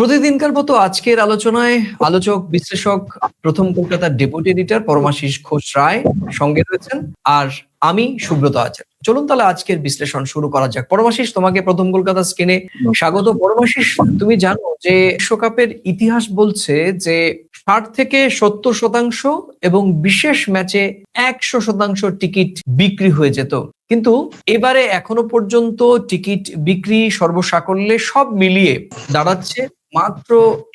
প্রতিদিনকার মতো আজকের আলোচনায় আলোচক বিশ্লেষক প্রথম কলকাতার ডেপুটি এডিটর পরমাশিস ঘোষ রায় সঙ্গে রয়েছেন, আর আমি সুব্রত আচার্য। চলুন তাহলে আজকের বিশ্লেষণ শুরু করা যাক। পরমাশিস, তোমাকে প্রথম কলকাতা স্ক্রিনে স্বাগত। পরমাশিস, তুমি জানো যে বিশ্বকাপের ইতিহাস বলছে যে 60 থেকে 70% এবং বিশেষ ম্যাচে 100% টিকিট বিক্রি হয়ে যেত, কিন্তু এবারে এখনো পর্যন্ত টিকিট বিক্রি সর্বসাকল্যে সব মিলিয়ে দাঁড়াচ্ছে মাত্র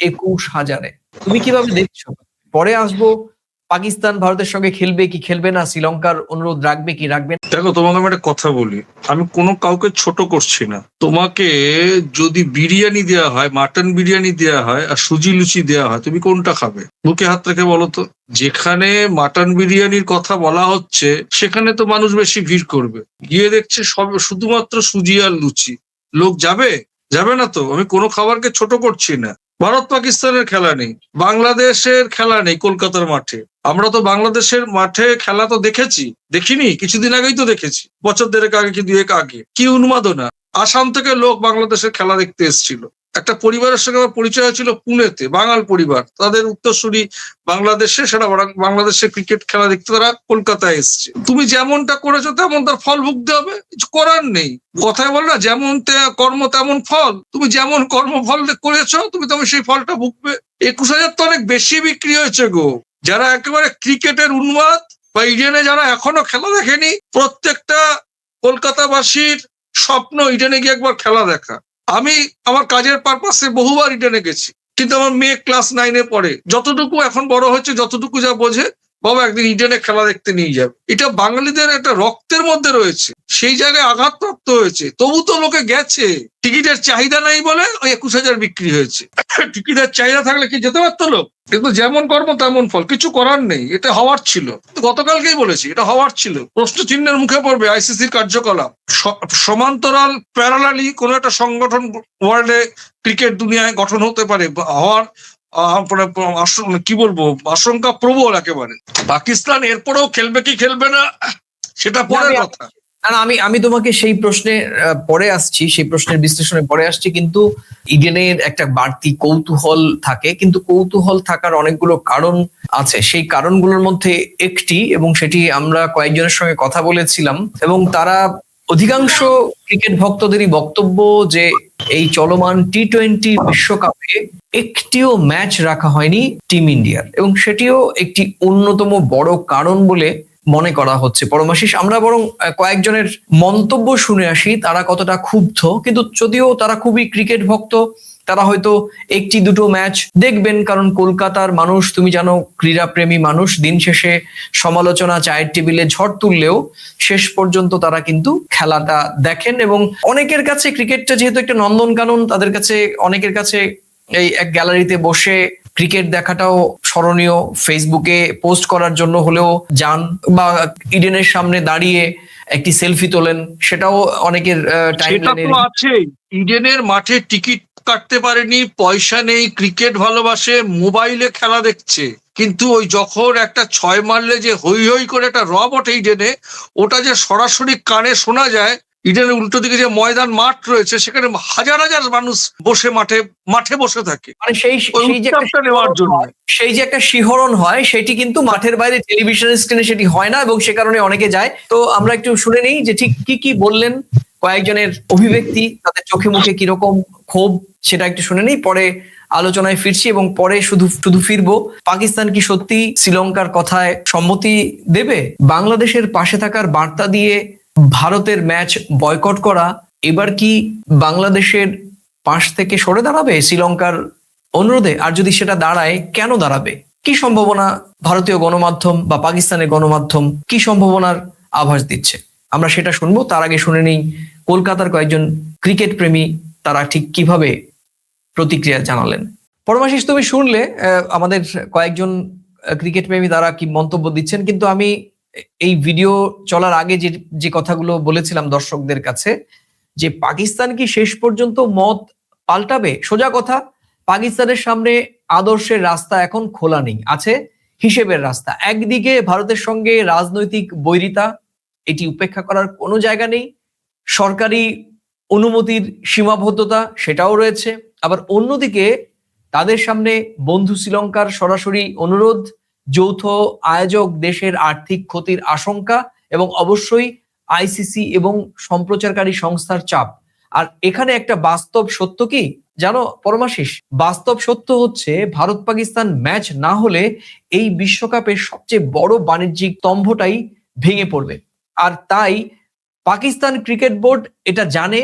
21,000-এ। তুমি কিভাবে দেখছো? পরে আসবো পাকিস্তান ভারতের সঙ্গে খেলবে কি খেলবে না, শ্রীলঙ্কার অনুরোধ রাখবে কি রাখবে না। দেখো, তোমাকে আমি একটা কথা বলি, আমি কোনো কাউকে ছোট করছি না। তোমাকে যদি বিরিয়ানি দেওয়া হয়, মাটন বিরিয়ানি দেওয়া হয় আর সুজি লুচি দেওয়া হয়, তুমি কোনটা খাবে? বুকে হাত রেখে বলো তো। যেখানে মাটন বিরিয়ানির কথা বলা হচ্ছে সেখানে তো মানুষ বেশি ভিড় করবে, গিয়ে দেখছে সব শুধুমাত্র সুজি আর লুচি। লোক যাবে? যাবে না তো। আমি কোনো খাবারকে ছোট করছি না। ভারত পাকিস্তানের খেলা নেই, বাংলাদেশের খেলা নেই কলকাতার মাঠে। আমরা তো বাংলাদেশের মাঠে খেলা তো দেখেছি, দেখিনি কিছুদিন আগেই তো দেখেছি, বছর দেড়েক আগে কি দুয়েক আগে। কি উন্মাদনা! আসাম থেকে লোক বাংলাদেশের খেলা দেখতে এসেছিল। একটা পরিবারের সঙ্গে আমার পরিচয় হয়েছিল পুনেতে, বাঙাল পরিবার, তাদের উত্তরসূরি বাংলাদেশে, সেটা বাংলাদেশের ক্রিকেট খেলা দেখতে তারা কলকাতায় এসছে। তুমি যেমনটা করেছো তেমন তার ফল ভুগতে হবে, কিছু করার নেই। কথায় বল না, যেমন কর্ম তেমন ফল। তুমি যেমন কর্মফল করেছো তুমি তেমন সেই ফলটা ভুগবে। 21,000 তো অনেক বেশি বিক্রি হয়েছে গো। যারা একেবারে ক্রিকেটের উন্মাদ বা ইডেনে যারা এখনো খেলা দেখেনি, প্রত্যেকটা কলকাতাবাসীর স্বপ্ন ইডেনে গিয়ে একবার খেলা দেখা। আমি আমার কাজের পারপাসে বহুবার ইডেনে গেছি, কিন্তু আমার মেয়ে ক্লাস 9-এ পড়ে। যতটুকু এখন বড় হচ্ছে, যতটুকু যা বোঝে, বাবা একদিন ইডেনে খেলা দেখতে নিয়ে যাবে। এটা বাঙালিদের একটা রক্তের মধ্যে রয়েছে, সেই জায়গায় আঘাতপ্রাপ্ত হয়েছে, তবু তো লোকে গেছে। টিকিটের চাহিদা নাই বলে ওই 21,000 বিক্রি হয়েছে। টিকিটের চাহিদা থাকলে কি যেতে পারতো লোক? কিন্তু যেমন কর্ম তেমন ফল, কিছু করার নেই। এটা হওয়ার ছিল, গতকালকেই বলেছি, এটা হওয়ার ছিল। প্রশ্ন চিহ্নের মুখে পড়বে আইসিসির কার্যকলাপ। সমান্তরাল প্যারালালি কোন একটা সংগঠন ওয়ার্ল্ডে ক্রিকেট দুনিয়ায় গঠন হতে পারে, হওয়ার কি বলবো, আশঙ্কা প্রবল একেবারে। পাকিস্তান এরপরেও খেলবে কি খেলবে না সেটা পরের কথা। আমি তোমাকে সেই প্রশ্নে পরে আসছি, সেই প্রশ্নের বিশ্লেষণে পরে আসছি, কিন্তু ইডেনের একটা বাড়তি কৌতূহল থাকে, কিন্তু কৌতূহল থাকার অনেকগুলো কারণ আছে। সেই কারণগুলোর মধ্যে একটি, এবং সেটি আমরা কয়েকজনের সঙ্গে কথা বলেছিলাম, এবং তারা অধিকাংশ ক্রিকেট ভক্তদেরই বক্তব্য যে এই চলমান টি-20 বিশ্বকাপে একটিও ম্যাচ রাখা হয়নি টিম ইন্ডিয়ার, এবং সেটিও একটি অন্যতম বড় কারণ বলে মনে করা হচ্ছে। পরমাশিস, আমরা বরং কয়েকজনের মন্তব্য শুনে আসি, তারা কতটা ক্ষুব্ধ। কিন্তু যদিও তারা খুবই ক্রিকেট ভক্ত, তারা হয়তো একটি দুটো ম্যাচ দেখবেন, কারণ কলকাতার মানুষ, তুমি জানো, ক্রীড়াপ্রেমী মানুষ। দিন শেষে সমালোচনা চায়ের টেবিলে ঝড় তুললেও শেষ পর্যন্ত তারা কিন্তু খেলাটা দেখেন, এবং অনেকের কাছে ক্রিকেটটা যেহেতু একটা নন্দনকানন, তাদের কাছে, অনেকের কাছে এই এক গ্যালারিতে বসে ক্রিকেট দেখাটাও স্মরণীয়। ফেসবুকে পোস্ট করার জন্য হলেও যান, বা ইডেনের সামনে দাঁড়িয়ে একটি সেলফি তোলেন, সেটাও অনেকের টাইমলাইনে আছে। ইডেনের মাঠে টিকিট কাটতে পারেনি, পয়সা নেই, ক্রিকেট ভালোবাসে, মোবাইলে খেলা দেখছে। কিন্তু ওই যখন একটা 6 মারলে যে হই হই করে একটা রব ওঠে ইডেনে, ওটা যে সরাসরি কানে শোনা যায়। ইডেনের উল্টো দিকে যে ময়দান মাঠ রয়েছে, সেখানে হাজার হাজার মানুষ বসে মাঠে বসে থাকে, মানে সেই যে একটা শিহরণ হয়, সেটি কিন্তু মাঠের বাইরে টেলিভিশনের স্ক্রিনে সেটি হয় না, এবং সে কারণে অনেকে যায়। তো আমরা একটু শুনে নেই যে ঠিক কি কি বললেন কয়েকজনের অভিব্যক্তি, তাদের চোখে মুখে কিরকম ক্ষোভ, সেটা একটু শুনে নেই, পরে আলোচনায় ফিরছি। এবং পরে শুধু ফিরবো, পাকিস্তান কি সত্যি শ্রীলঙ্কার কথায় সম্মতি দেবে? বাংলাদেশের পাশে থাকার বার্তা দিয়ে ভারতের ম্যাচ বয়কট করা এবার কি বাংলাদেশের পাশ থেকে সরে দাঁড়াবে শ্রীলঙ্কার অনুরোধে? আর যদি সেটা দাঁড়ায়, কেন দাঁড়াবে? কি সম্ভাবনা ভারতীয় গণমাধ্যম বা পাকিস্তানের গণমাধ্যম কি সম্ভাবনার আভাস দিচ্ছে, আমরা সেটা শুনবো। তার আগে শুনে নেই কলকাতার কয়েকজন ক্রিকেট প্রেমী তারা ঠিক কিভাবে প্রতিক্রিয়া জানালেন। পরমাশিস, তুমি শুনলে আমাদের কয়েকজন ক্রিকেট প্রেমী তারা কি মন্তব্য দিচ্ছেন, কিন্তু আমি এই ভিডিও চলার আগে যে কথাগুলো বলেছিলাম দর্শকদের কাছে, যে পাকিস্তান কি শেষ পর্যন্ত মত পাল্টাবে? সোজা কথা, পাকিস্তানের সামনে আদর্শের রাস্তা এখন খোলা নেই, আছে হিসেবের রাস্তা। একদিকে ভারতের সঙ্গে রাজনৈতিক বৈরিতা, এটি উপেক্ষা করার কোনো জায়গা নেই, সরকারি অনুমতির সীমাবদ্ধতা সেটাও রয়েছে। আবার অন্যদিকে তাদের সামনে বন্ধু শ্রীলঙ্কার সরাসরি অনুরোধ, যৌথ আয়োজক দেশের আর্থিক ক্ষতির আশঙ্কা এবং অবশ্যই আইসিসি এবং সম্প্রচারকারী সংস্থার চাপ। আর এখানে একটা বাস্তব সত্য কি জানো পরমাশিস? বাস্তব সত্য হচ্ছে ভারত পাকিস্তান ম্যাচ না হলে এই বিশ্বকাপের সবচেয়ে বড় বাণিজ্যিক স্তম্ভটাই ভেঙে পড়বে। আর তাই পাকিস্তান ক্রিকেট বোর্ড এটা জানে,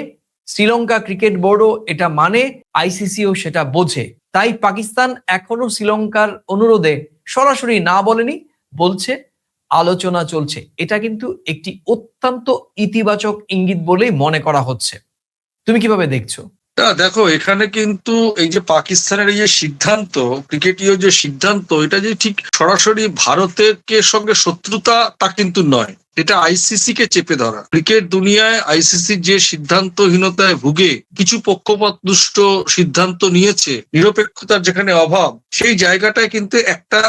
শ্রীলঙ্কা ক্রিকেট বোর্ডও এটা মানে, আইসিসিও সেটা বোঝে। তাই পাকিস্তান এখনো শ্রীলঙ্কার অনুরোধে সরাসরি না বলেনি, বলছে আলোচনা চলছে। এটা কিন্তু একটি অত্যন্ত ইতিবাচক ইঙ্গিত বলেই মনে করা হচ্ছে। তুমি কিভাবে দেখছো? দেখো, এখানে কিন্তু এই যে পাকিস্তানের এই যে সিদ্ধান্ত, ক্রিকেটীয় যে সিদ্ধান্ত, এটা যে ঠিক সরাসরি ভারতের সঙ্গে শত্রুতা তা কিন্তু নয়। এটা আইসিসি কে চেপে ধরা। ক্রিকেট দুনিয়ায় আইসিসি যে সিদ্ধান্তহীনতায় ভুগে কিছু পক্ষপাতদুষ্ট সিদ্ধান্ত নিয়েছে, নিরপেক্ষতার যেখানে অভাব, সেই জায়গাটায় কিন্তু একটা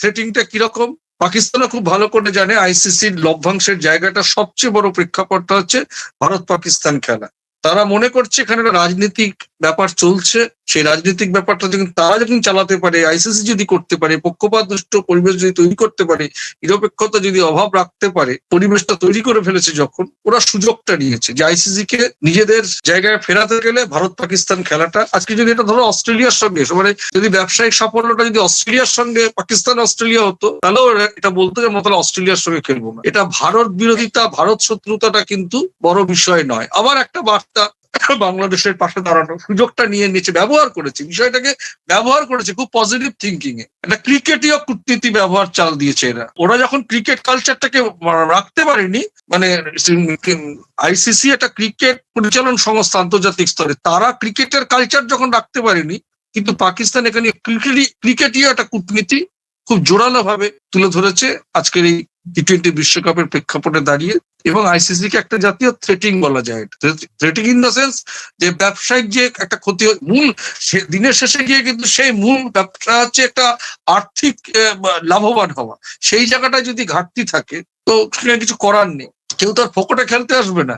থ্রেটিংটা কিরকম পাকিস্তানও খুব ভালো করে জানে। আইসিসির লভ্যাংশের জায়গাটা সবচেয়ে বড় প্রেক্ষাপটটা হচ্ছে ভারত পাকিস্তান খেলা। তারা মনে করছে এখানে একটা রাজনৈতিক ব্যাপার চলছে, সেই রাজনৈতিক ব্যাপারটা তারা যখন চালাতে পারে, আইসিসি যদি করতে পারে, পক্ষপাতদুষ্ট পরিবেশ যদি তৈরি করতে পারে, নিরপেক্ষতা যদি অভাব রাখতে পারে, পরিবেশটা তৈরি করে ফেলেছে যখন, ওরা সুযোগটা নিয়েছে যে আইসিসি কে নিজেদের জায়গায় ফেরাতে গেলে ভারত পাকিস্তান খেলাটা, আজকে যদি এটা ধরো অস্ট্রেলিয়ার সঙ্গে, মানে যদি ব্যবসায়িক সাফল্যটা যদি অস্ট্রেলিয়ার সঙ্গে পাকিস্তান অস্ট্রেলিয়া হতো, তাহলেও এটা বলতো যে আমরা তাহলে অস্ট্রেলিয়ার সঙ্গে খেলবো না। এটা ভারত বিরোধিতা, ভারত শত্রুতাটা কিন্তু বড় বিষয় নয়। আবার একটা বার্তা, বাংলাদেশের পাশে দাঁড়ানো সুযোগটা নিয়ে নিচে ব্যবহার করেছে, বিষয়টাকে ব্যবহার করেছে খুব পজিটিভ থিঙ্কিং এ। একটা ক্রিকেটীয় কূটনীতি ব্যবহার চাল দিয়েছে এরা। ওরা যখন ক্রিকেট কালচারটাকে রাখতে পারেনি, মানে আইসিসি একটা ক্রিকেট পরিচালন সংস্থা আন্তর্জাতিক স্তরে, তারা ক্রিকেটের কালচার যখন রাখতে পারেনি, কিন্তু পাকিস্তান এখানে ক্রিকেটীয় একটা কূটনীতি খুব জোরালো ভাবে তুলে ধরেছে আজকের এই টি-20 বিশ্বকাপের প্রেক্ষাপটে দাঁড়িয়ে। এবং আইসিসি কে একটা জাতীয় থ্রেটিং বলা যায়। থ্রেটিং ইন দ্য সেন্স যে ব্যবসায়িক যে একটা ক্ষতি, মূল দিনের শেষে গিয়ে কিন্তু সেই মূল ব্যবসা হচ্ছে একটা আর্থিক লাভবান হওয়া। সেই জায়গাটায় যদি ঘাটতি থাকে তো সেখানে কিছু করার নেই, কেউ তার ফোকটে খেলতে আসবে না।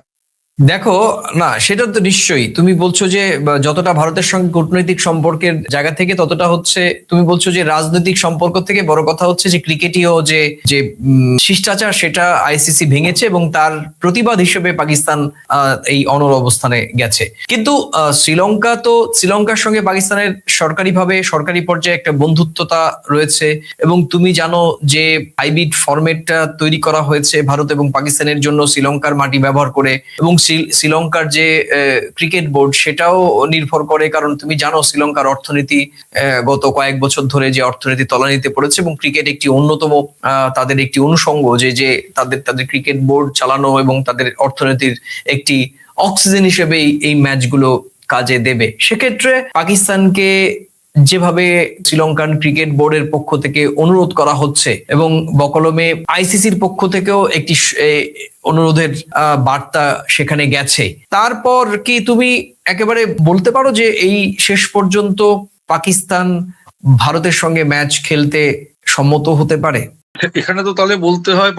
দেখো, না সেটা তো নিশ্চয়ই তুমি বলছো যে যতটা ভারতের সঙ্গে কূটনৈতিক সম্পর্কের জায়গা থেকে, ততটা হচ্ছে তুমি বলছো যে রাজনৈতিক সম্পর্ক থেকে বড় কথা হচ্ছে যে ক্রিকেটীয় যে যে শিষ্টাচার, সেটা আইসিসি ভেঙেছে এবং তার প্রতিবাদ হিসেবে পাকিস্তান এই অনড় অবস্থানে গেছে। কিন্তু শ্রীলঙ্কার সঙ্গে পাকিস্তানের সরকারি পর্যায়ে একটা বন্ধুত্বতা রয়েছে এবং তুমি জানো যে হাইব্রিড ফরম্যাটটা তৈরি করা হয়েছে ভারত এবং পাকিস্তানের জন্য শ্রীলঙ্কার মাটি ব্যবহার করে, এবং শ্রীলঙ্কার যে ক্রিকেট বোর্ড সেটাও নির্ভর করে, কারণ তুমি জানো শ্রীলঙ্কার অর্থনীতি গত কয়েক বছর ধরে যে অর্থনীতি তলানিতে পড়েছে এবং ক্রিকেট একটি অন্যতম তাদের একটি অনুষঙ্গ, যে তাদের ক্রিকেট বোর্ড চালানো এবং তাদের অর্থনীতির একটি অক্সিজেন হিসেবে এই ম্যাচগুলো কাজে দেবে। সেক্ষেত্রে পাকিস্তানকে যেভাবে শ্রীলঙ্কান ক্রিকেট বোর্ডের পক্ষ থেকে অনুরোধ করা হচ্ছে এবং বকলমে আইসিসির পক্ষ থেকেও একটি অনুরোধের বার্তা সেখানে গেছে, তারপর কি তুমি একেবারে বলতে পারো যে এই শেষ পর্যন্ত পাকিস্তান ভারতের সঙ্গে ম্যাচ খেলতে সম্মত হতে পারে? এখানে তো তাহলে বলতে হয়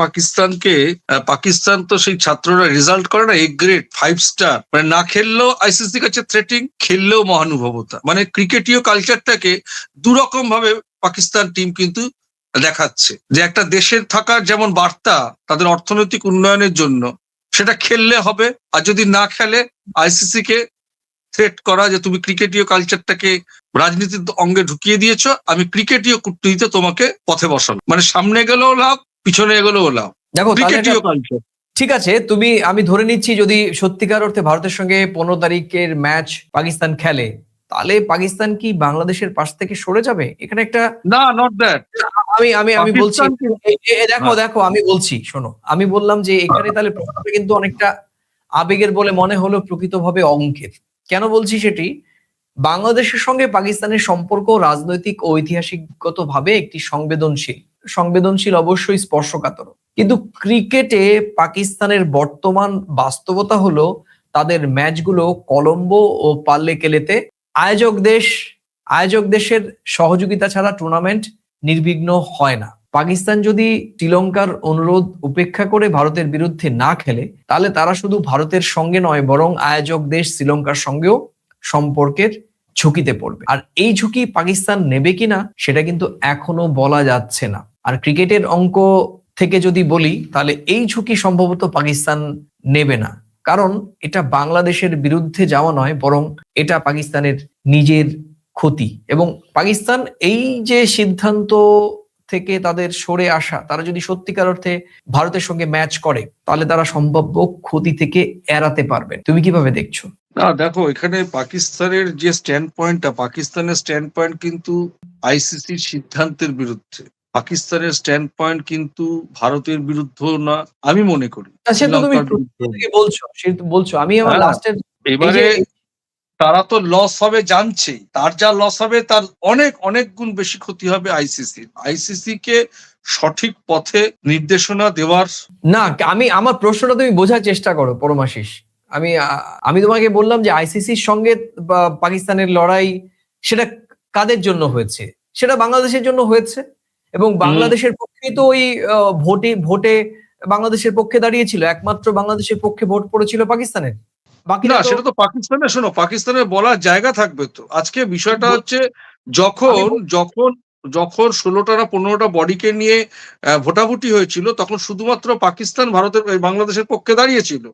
পাকিস্তান তো সেই ছাত্ররা রেজাল্ট করে না, এ গ্রেড 5 স্টার, মানে না খেললেও আইসিসির কাছে থ্রেটিং, খেললেও মহানুভবতা। মানে ক্রিকেটীয় কালচারটাকে দুরকম ভাবে পাকিস্তান টিম কিন্তু দেখাচ্ছে যে একটা দেশের থাকার যেমন বার্তা তাদের অর্থনৈতিক উন্নয়নের জন্য, সেটা খেললে হবে, আর যদি না খেলে আইসিসি কে থ্রেট করা যে তুমি ক্রিকেটীয় কালচারটাকে রাজনীতির অঙ্গে ঢুকিয়ে দিয়েছো, আমি ক্রিকেটীয় কূটনীতিতে তোমাকে পথে বসানো, মানে সামনে গেলেও লাভ, পিছনে গেলেও লাভ। দেখো ক্রিকেটীয় কালচার। ঠিক আছে, আমি ধরে নিচ্ছি যদি সত্যিকার অর্থে ভারতের সঙ্গে 15 তারিখের ম্যাচ পাকিস্তান খেলে, তাহলে পাকিস্তান কি বাংলাদেশের পাশ থেকে সরে যাবে? এখানে একটা না, নট দ্যাট। আমি বলছি, দেখো আমি বলছি, শোনো, আমি বললাম যে এখানে তাহলে প্রশ্নটা কিন্তু অনেকটা আবেগের বলে মনে হলো, প্রকৃতভাবে অঙ্কের। কেন বলছি সেটি, বাংলাদেশের সঙ্গে পাকিস্তানের সম্পর্ক রাজনৈতিক ও ঐতিহাসিকগতভাবে একটি সংবেদনশীল অবশ্যই স্পর্শকাতর, কিন্তু ক্রিকেটে পাকিস্তানের বর্তমান বাস্তবতা হলো তাদের ম্যাচগুলো কলম্বো ও পাল্লেকেলেতে আয়োজক দেশের সহযোগিতা ছাড়া টুর্নামেন্ট নির্বিঘ্ন হয় না। পাকিস্তান যদি শ্রীলঙ্কার অনুরোধ উপেক্ষা করে ভারতের বিরুদ্ধে না খেলে, তাহলে তারা শুধু ভারতের সঙ্গে নয় বরং আয়োজক দেশ শ্রীলঙ্কার সঙ্গেও সম্পর্কের ঝুঁকিতে পড়বে। আর এই ঝুঁকি পাকিস্তান নেবে কিনা সেটা কিন্তু এখনো বলা যাচ্ছে না। আর ক্রিকেটের অঙ্ক থেকে যদি বলি তাহলে এই ঝুঁকি সম্ভবত পাকিস্তান নেবে না, কারণ এটা বাংলাদেশের বিরুদ্ধে যাওয়া নয়, বরং এটা পাকিস্তানের নিজের ক্ষতি। এবং পাকিস্তান এই যে সিদ্ধান্ত থেকে তাদের সরে আসা, তারা যদি সত্যিকার অর্থে ভারতের সঙ্গে ম্যাচ করে তাহলে তারা সম্ভাব্য ক্ষতি থেকে এড়াতে পারবে। তুমি কিভাবে দেখছো? না দেখো, এখানে পাকিস্তানের যে পাকিস্তানের স্ট্যান্ড পয়েন্ট কিন্তু আইসিসির সিদ্ধান্তের বিরুদ্ধে। পাকিস্তানের স্ট্যান্ড পয়েন্ট কিন্তু ভারতের বিরুদ্ধেও না, আমি মনে করি সে তো তুমি শ্রীলঙ্কার বিরুদ্ধেও না। বলছো, আমি আমার হ্যাঁ, লাস্টের এবারে তারা তো লস হবে জানছেই, তার যা লস হবে তার অনেক অনেক গুণ বেশি ক্ষতি হবে আইসিসি কে সঠিক পথে নির্দেশনা দেওয়ার। না, আমার প্রশ্নটা তুমি বোঝার চেষ্টা করো পরমাশিস। আমি তোমাকে বললাম যে আইসিসির সঙ্গে পাকিস্তানের লড়াই সেটা কাদের জন্য হয়েছে? সেটা বাংলাদেশের জন্য হয়েছে, এবং বাংলাদেশের পক্ষে তো ওই ভোটে বাংলাদেশের পক্ষে দাঁড়িয়েছিল, একমাত্র বাংলাদেশের পক্ষে ভোট পড়েছিল পাকিস্তানের। বাকিরা না, সেটা তো পাকিস্তানের, শোনো, পাকিস্তানের বলার জায়গা থাকবে তো। আজকে বিষয়টা হচ্ছে, যখন যখন যখন 16টা না 15টা বডিকে নিয়ে ভোটাভুটি হয়েছিল, তখন শুধুমাত্র পাকিস্তান বাংলাদেশের পক্ষে দাঁড়িয়েছিল।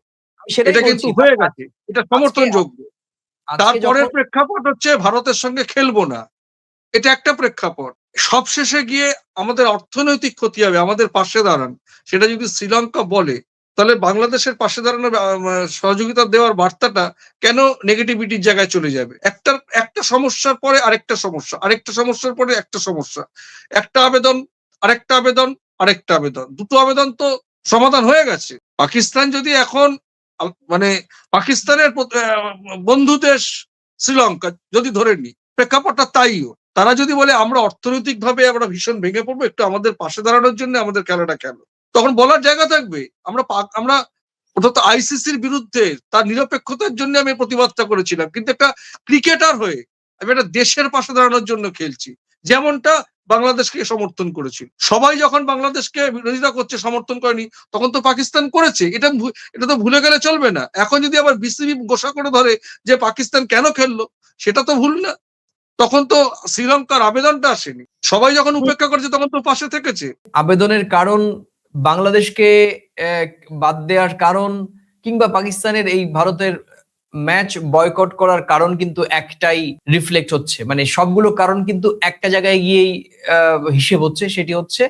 সেটাই এটা কিন্তু বলছি। হয়ে গেছে, এটা সমর্থনযোগ্য। আজকে তারপরের যখন প্রেক্ষাপট হচ্ছে ভারতের সঙ্গে খেলবো না, এটা একটা প্রেক্ষাপট। সবশেষে গিয়ে আমাদের অর্থনৈতিক ক্ষতি হবে, আমাদের পাশে দাঁড়ান, সেটা যদি শ্রীলঙ্কা বলে, তাহলে বাংলাদেশের পাশে দাঁড়ানোর সহযোগিতা দেওয়ার বার্তাটা কেন নেগেটিভিটির জায়গায় চলে যাবে? একটা সমস্যার পরে আরেকটা সমস্যা, আরেকটা সমস্যার পরে একটা সমস্যা, একটা আবেদন, আরেকটা আবেদন, আরেকটা আবেদন, দুটো আবেদন তো সমাধান হয়ে গেছে। পাকিস্তান যদি এখন মানে পাকিস্তানের বন্ধু দেশ শ্রীলঙ্কা যদি ধরে নি, প্রেক্ষাপটটা তাইও, তারা যদি বলে আমরা অর্থনৈতিকভাবে আমরা ভীষণ ভেঙে পড়বো, একটু আমাদের পাশে দাঁড়ানোর জন্য আমাদের খেলাটা খেলো, তখন বলার জায়গা থাকবে। আমরা ওটা তো আইসিসির বিরুদ্ধে তার নিরপেক্ষতার জন্য আমি প্রতিবাদটা করেছিলাম, কিন্তু একটা ক্রিকেটার হয়ে আমি একটা দেশের পাশে দাঁড়ানোর জন্য খেলছি, যেমনটা বাংলাদেশকে সমর্থন করেছিল। সবাই যখন বাংলাদেশকে বিরোধিতা করছে, সমর্থন করেনি, তখন তো পাকিস্তান করেছে। এটা তো ভুলে গেলে চলবে না। এখন যদি আবার বিসিবি গোসা করে ধরে যে পাকিস্তান কেন খেললো, সেটা তো ভুল না। তখন তো শ্রীলঙ্কার আবেদনটা আসেনি, সবাই যখন উপেক্ষা করেছে তখন তো পাশে থেকেছে। আবেদনের কারণ, বাংলাদেশকে বাদ দেওয়ার কারণ, কিংবা পাকিস্তানের এই ভারতের ম্যাচ বয়কট করার কারণ কিন্তু একটাই রিফ্লেক্ট হচ্ছে, মানে সবগুলো কারণ কিন্তু একটা জায়গায় গিয়েই হিসেব হচ্ছে, সেটি হচ্ছে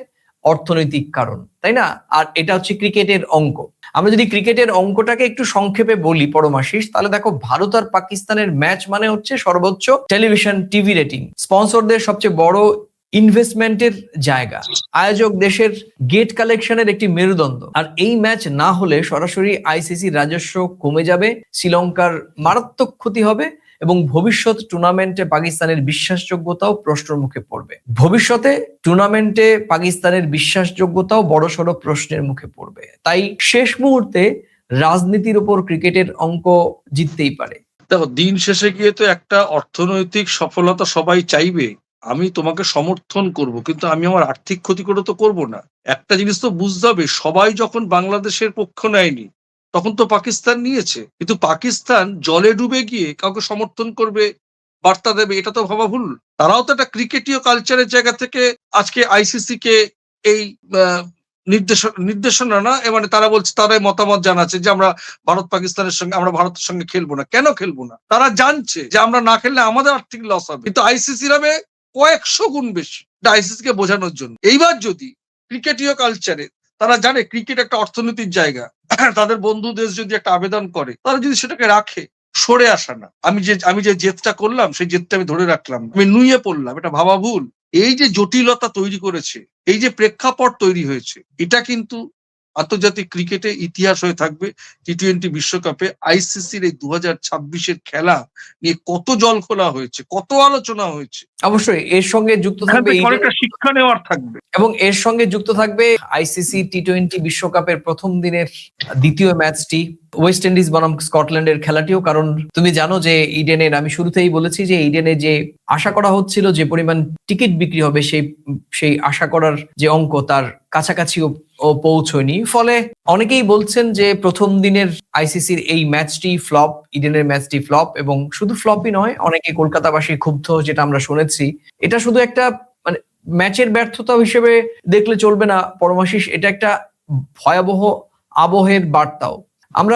অর্থনৈতিক কারণ, তাই না? আর এটা হচ্ছে ক্রিকেটের অঙ্ক। আমরা যদি ক্রিকেটের অঙ্কটাকে একটু সংক্ষেপে বলি পরমাশিস, তাহলে দেখো, ভারত আর পাকিস্তানের ম্যাচ মানে হচ্ছে সর্বোচ্চ টেলিভিশন টিভি রেটিং, স্পন্সরদের সবচেয়ে বড় ইনভেস্টমেন্টের জায়গা, আয়োজক দেশের গেট কালেকশনের একটি মেরুদণ্ড। আর এই ম্যাচ না হলে সরাসরি আইসিসি রাজস্ব কমে যাবে, শ্রীলঙ্কার মারাত্মক ক্ষতি হবে, এবং ভবিষ্যৎ টুর্নামেন্টে পাকিস্তানের বিশ্বাসযোগ্যতাও প্রশ্নের মুখে পড়বে। ভবিষ্যতে টুর্নামেন্টে পাকিস্তানের বিশ্বাসযোগ্যতাও বড়সড় প্রশ্নের মুখে পড়বে। তাই শেষ মুহূর্তে রাজনীতির উপর ক্রিকেটের অঙ্ক জিততেই পারে। দেখো, দিন শেষে গিয়ে তো একটা অর্থনৈতিক সফলতা সবাই চাইবে। আমি তোমাকে সমর্থন করব, কিন্তু আমি আমার আর্থিক ক্ষতি করে তো করবো না। একটা জিনিস তো বুঝতে হবে, সবাই যখন বাংলাদেশের পক্ষ নেয়নি, তখন তো পাকিস্তান নিয়েছে। কিন্তু পাকিস্তান জলে ডুবে গিয়ে কাউকে সমর্থন করবে, বার্তা দেবে, এটা তো ভাবা ভুল। তারাও তো একটা ক্রিকেটীয় কালচারের জায়গা থেকে আজকে আইসিসি কে এই নির্দেশনা না, মানে তারা বলছে, তারাই মতামত জানাচ্ছে যে আমরা ভারতের সঙ্গে খেলবো না। কেন খেলবো না? তারা জানছে যে আমরা না খেললে আমাদের আর্থিক লস হবে, কিন্তু আইসিসির হবে কয়েকশো গুণ বেশি, আইসিসি কে বোঝানোর জন্য। এইবার যদি ক্রিকেটীয় কালচারে তারা জানে ক্রিকেট একটা অর্থনীতির জায়গা, তাদের বন্ধু দেশ যদি একটা আবেদন করে, তারা যদি সেটাকে রাখে, সরে আসা না। আমি যে জেদটা করলাম, সেই জেদটা আমি ধরে রাখলাম, আমি নুয়ে পড়লাম, এটা ভাবা ভুল। এই যে জটিলতা তৈরি করেছে, এই যে প্রেক্ষাপট তৈরি হয়েছে, এটা কিন্তু আন্তর্জাতিক ক্রিকেটে ইতিহাস হয়ে থাকবে। টি-20 বিশ্বকাপে আইসিসির এই 2026-এর খেলা নিয়ে কত জল খোলা হয়েছে, কত আলোচনা হয়েছে। অবশ্যই এর সঙ্গে যুক্ত থাকবে অনেকটা শিক্ষা নেওয়ার থাকবে, এবং এর সঙ্গে যুক্ত থাকবে আইসিসি টি-20 বিশ্বকাপের প্রথম দিনের দ্বিতীয় ম্যাচটি, ওয়েস্ট ইন্ডিজ বনাম স্কটল্যান্ডের খেলাটিও। কারণ তুমি জানো যে ইডেনের, আমি শুরুতেই বলেছি যে ইডেনে যে আশা করা হচ্ছিল যে পরিমাণ টিকিট বিক্রি হবে, সেই আশা করার যে অঙ্ক, তার কাছাকাছিও পৌঁছয়নি। ফলে অনেকেই বলছেন যে প্রথম দিনের আইসিসির এই ম্যাচটি ফ্লপ, ইডেনের ম্যাচটি ফ্লপ, এবং শুধু ফ্লপই নয়, অনেকে কলকাতাবাসী ক্ষুব্ধ, যেটা আমরা শুনেছি। এটা শুধু একটা মানে ম্যাচের ব্যর্থতা হিসেবে দেখলে চলবে না পরমাশিস, এটা একটা ভয়াবহ আবহের বার্তাও। আমরা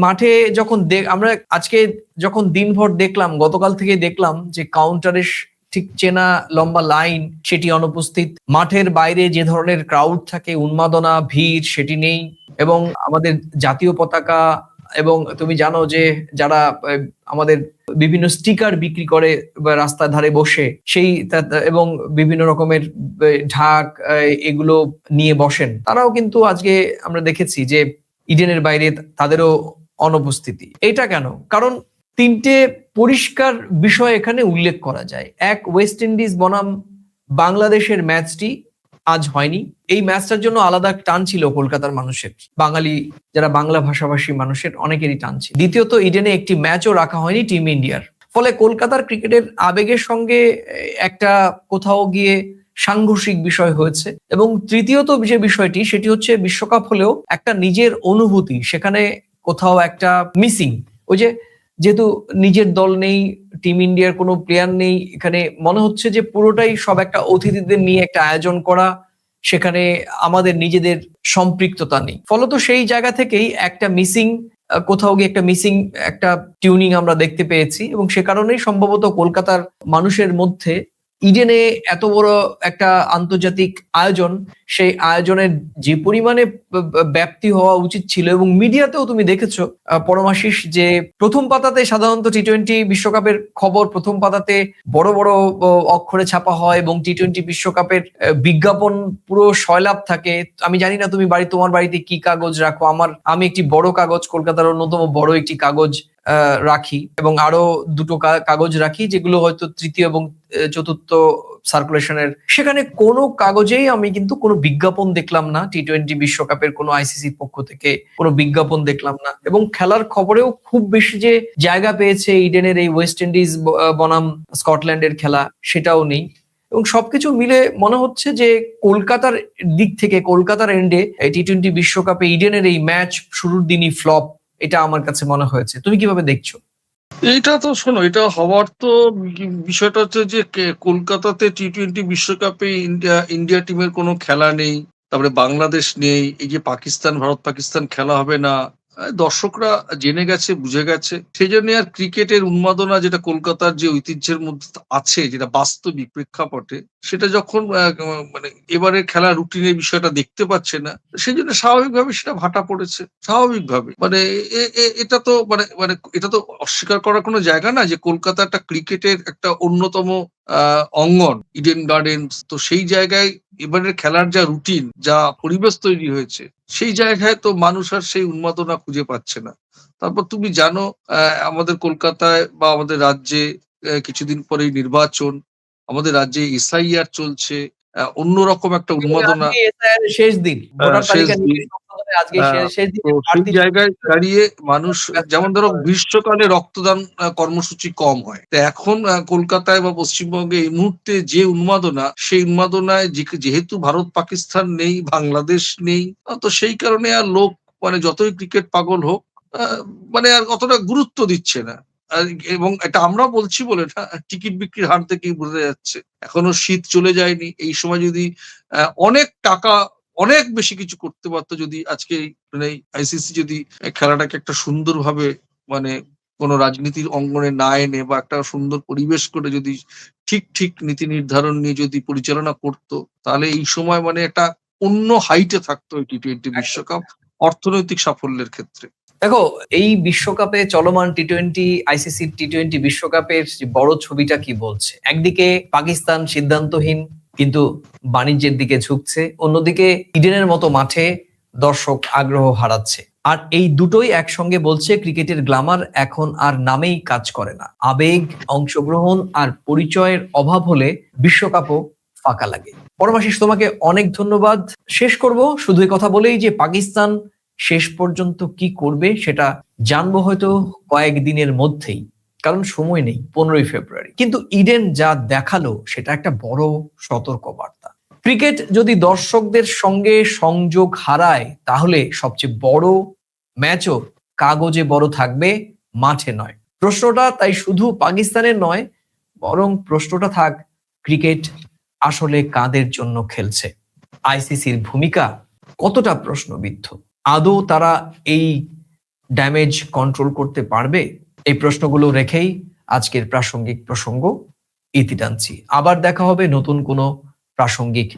মাঠে যখন আমরা আজকে যখন দিনভর দেখলাম, গতকাল থেকে দেখলাম যে কাউন্টারের ঠিক চেনা লম্বা লাইন সেটি অনুপস্থিত, মাঠের বাইরে যে ধরনের ক্রাউড থাকে, উন্মাদনা, ভিড়, সেটি নেই, এবং আমাদের জাতীয় পতাকা, এবং তুমি জানো যে যারা আমাদের বিভিন্ন স্টিকার বিক্রি করে বা রাস্তার ধারে বসে এবং বিভিন্ন রকমের ঢাক এগুলো নিয়ে বসেন, তারাও কিন্তু আজকে আমরা দেখেছি যে ইডেনের বাইরে তাদেরও অনুপস্থিতি। এটা কেন? কারণ তিনটে পরিষ্কার বিষয় এখানে উল্লেখ করা যায়। এক, ওয়েস্ট ইন্ডিজ বনাম বাংলাদেশের ম্যাচটি আজ হয়নি। এই ম্যাচটার জন্য আলাদা টান ছিল কলকাতার মানুষের, বাঙালি যারা বাংলা ভাষাভাষী মানুষের অনেকেরই টান ছিল। দ্বিতীয়ত, ইডেনে একটি ম্যাচও রাখা হয়নি টিম ইন্ডিয়ার। ফলে কলকাতার ক্রিকেটের আবেগের সঙ্গে একটা কোথাও গিয়ে সাংঘর্ষিক বিষয় হয়েছে। এবং তৃতীয়ত যে বিষয়টি, সেটি হচ্ছে বিশ্বকাপ হলেও একটা নিজের অনুভূতি সেখানে কোথাও একটা মিসিং। ওই যেহেতু নিজের দল নেই, টিম ইন্ডিয়ার কোনো প্লেয়ার নেই, এখানে মনে হচ্ছে যে পুরোটাই সব একটা অতিথিদের নিয়ে একটা আয়োজন করা, সেখানে আমাদের নিজেদের সম্পৃক্ততা নেই। ফলত সেই জায়গা থেকেই একটা মিসিং, কোথাও গিয়ে একটা মিসিং একটা টিউনিং আমরা দেখতে পেয়েছি, এবং সে কারণেই সম্ভবত কলকাতার মানুষের মধ্যে ইডেনে এত বড় একটা আন্তর্জাতিক আয়োজন, সেই আয়োজনের যে পরিমাণে ব্যাপ্তি হওয়া উচিত ছিল, এবং মিডিয়াতেও তুমি দেখেছো পরমাশিস, যে প্রথম পাতাতে সাধারণত টি-20 বিশ্বকাপের খবর প্রথম পাতাতে বড় বড় অক্ষরে ছাপা হয়, এবং টি-20 বিশ্বকাপের বিজ্ঞাপন পুরো সয়লাভ থাকে। আমি জানি না তুমি তোমার বাড়িতে কি কাগজ রাখো, আমি একটি বড় কাগজ, কলকাতার অন্যতম বড় একটি কাগজ রাখি, এবং আরো দুটো কাগজ রাখি যেগুলো হয়তো তৃতীয় এবং চতুর্থ সার্কুলেশনের। সেখানে কোনো কাগজেই আমি কিন্তু কোনো বিজ্ঞাপন দেখলাম না, টি-20 বিশ্বকাপের কোনো আইসিসির পক্ষ থেকে কোনো বিজ্ঞাপন দেখলাম না। এবং খেলার খবরেও খুব বেশি যে জায়গা পেয়েছে ইডেনের এই ওয়েস্ট ইন্ডিজ বনাম স্কটল্যান্ডের খেলা, সেটাও নেই। এবং সবকিছু মিলে মনে হচ্ছে যে কলকাতার দিক থেকে, কলকাতার এন্ডে টি-20 বিশ্বকাপে ইডেনের এই ম্যাচ শুরুর দিনই ফ্লপ, এটা আমার কাছে মনে হয়েছে। তুমি কিভাবে দেখছো? এটা তো শোনো, এটা হওয়ার তো বিষয়টা হচ্ছে যে কলকাতাতে টি-20 বিশ্বকাপে ইন্ডিয়া টিমের কোনো খেলা নেই, তারপরে বাংলাদেশ নেই, এই যে ভারত পাকিস্তান খেলা হবে না, দর্শকরা জেনে গেছে, বুঝে গেছে। সেই জন্য আর ক্রিকেটের উন্মাদনা, যেটা কলকাতার যে ঐতিহ্যের মধ্যে আছে, যেটা বাস্তবিক প্রেক্ষাপটে, সেটা যখন মানে এবারের খেলার রুটিনের বিষয়টা দেখতে পাচ্ছে না, সেই জন্য স্বাভাবিকভাবে সেটা ভাটা পড়েছে, স্বাভাবিকভাবে। মানে এটা তো মানে এটা তো অস্বীকার করার কোনো জায়গা না যে কলকাতা একটা ক্রিকেটের একটা অন্যতম অঙ্গন, ইডেন গার্ডেন্স। তো সেই জায়গায় এবারের খেলার যা রুটিন, যা পরিবেশ তৈরি হয়েছে, সেই জায়গায় তো মানুষ আর সেই উন্মাদনা খুঁজে পাচ্ছে না। তারপর তুমি জানো, আমাদের কলকাতায় বা আমাদের রাজ্যে কিছুদিন পরেই নির্বাচন, আমাদের রাজ্যে এসআইআর চলছে, অন্যরকম একটা উন্মাদনা। শেষ দিন, ভোটার শেষ তালিকা দিন। আজকে শেষ দিন। তো সেই জায়গায় দাঁড়িয়ে মানুষ, যেমন ধরো গ্রীষ্মকালে রক্তদান কর্মসূচি কম হয়, তো এখন কলকাতায় বা পশ্চিমবঙ্গে এই মুহূর্তে যে উন্মাদনা, সেই উন্মাদনায় যেহেতু ভারত পাকিস্তান নেই, বাংলাদেশ নেই, তো সেই কারণে আর লোক মানে যতই ক্রিকেট পাগল হোক, মানে আর অতটা গুরুত্ব দিচ্ছে না। এবং এটা আমরা বলছি বলে না, টিকিট বিক্রির হার থেকেই বোঝা যাচ্ছে। এখনো শীত চলে যায়নি। এই সময় যদি অনেক টাকা, অনেক বেশি কিছু করতে পারতো, যদি আজকে মানে আইসিসি যদি খেলাটাকে একটা সুন্দরভাবে, মানে কোনো রাজনীতির অঙ্গনে না এনে বা একটা সুন্দর পরিবেশ করে যদি ঠিক নীতি নির্ধারণ নিয়ে যদি পরিচালনা করতো, তাহলে এই সময় মানে একটা অন্য হাইটে থাকতো এই টি-20 বিশ্বকাপ অর্থনৈতিক সাফল্যের ক্ষেত্রে। দেখো, এই বিশ্বকাপে চলমান টি-20 আইসিসি টি-20 বিশ্বকাপের বড় ছবিটা কি বলছে? একদিকে পাকিস্তান সিদ্ধান্তহীন কিন্তু বাণিজ্যের দিকে ঝুঁকছে, অন্যদিকে ইডেনের মতো মাঠে দর্শক আগ্রহ হারাচ্ছে। আর এই দুটোই একসঙ্গে বলছে ক্রিকেটের গ্ল্যামার এখন আর নামেই কাজ করে না। আবেগ, অংশগ্রহণ আর পরিচয়ের অভাব হলে বিশ্বকাপও ফাঁকা লাগে। পরমাশিস, তোমাকে অনেক ধন্যবাদ। শেষ করব শুধু কথা বলেই যে পাকিস্তান শেষ পর্যন্ত কি করবে সেটা জানবো হয়তো কয়েকদিনের মধ্যেই, কারণ সময় নেই, 15ই ফেব্রুয়ারি। কিন্তু ইডেন যা দেখালো সেটা একটা বড় সতর্ক বার্তা। ক্রিকেট যদি দর্শকদের সঙ্গে সংযোগ হারায় তাহলে সবচেয়ে বড় ম্যাচও কাগজে বড় থাকবে, মাঠে নয়। প্রশ্নটা তাই শুধু পাকিস্তানের নয়, বরং প্রশ্নটা থাক ক্রিকেট আসলে কাদের জন্য খেলছে? আইসিসির ভূমিকা কতটা প্রশ্নবিদ্ধ? আদৌ তারা এই ড্যামেজ কন্ট্রোল করতে পারবে? এই প্রশ্নগুলো রেখেই আজকের প্রাসঙ্গিক প্রসঙ্গ ইতি টানছি। আবার দেখা হবে নতুন কোনো প্রাসঙ্গিক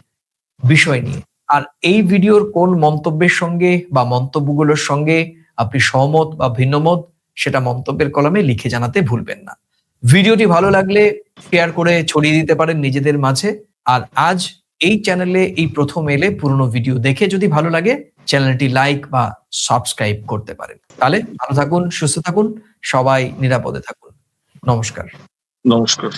বিষয় নিয়ে। আর এই ভিডিওর কোন মন্তব্যের সঙ্গে বা মন্তব্যগুলোর সঙ্গে আপনি সহমত বা ভিন্নমত সেটা মন্তব্যের কলামে লিখে জানাতে ভুলবেন না। ভিডিওটি ভালো লাগলে শেয়ার করে ছড়িয়ে দিতে পারেন নিজেদের মাঝে। আর আজ এই চ্যানেলে এই প্রথম এলে পুরনো ভিডিও দেখে যদি ভালো লাগে চ্যানেলটি লাইক বা সাবস্ক্রাইব করতে পারেন। তাহলে ভালো থাকুন, সুস্থ থাকুন, সবাই নিরাপদে থাকুন। নমস্কার। নমস্কার।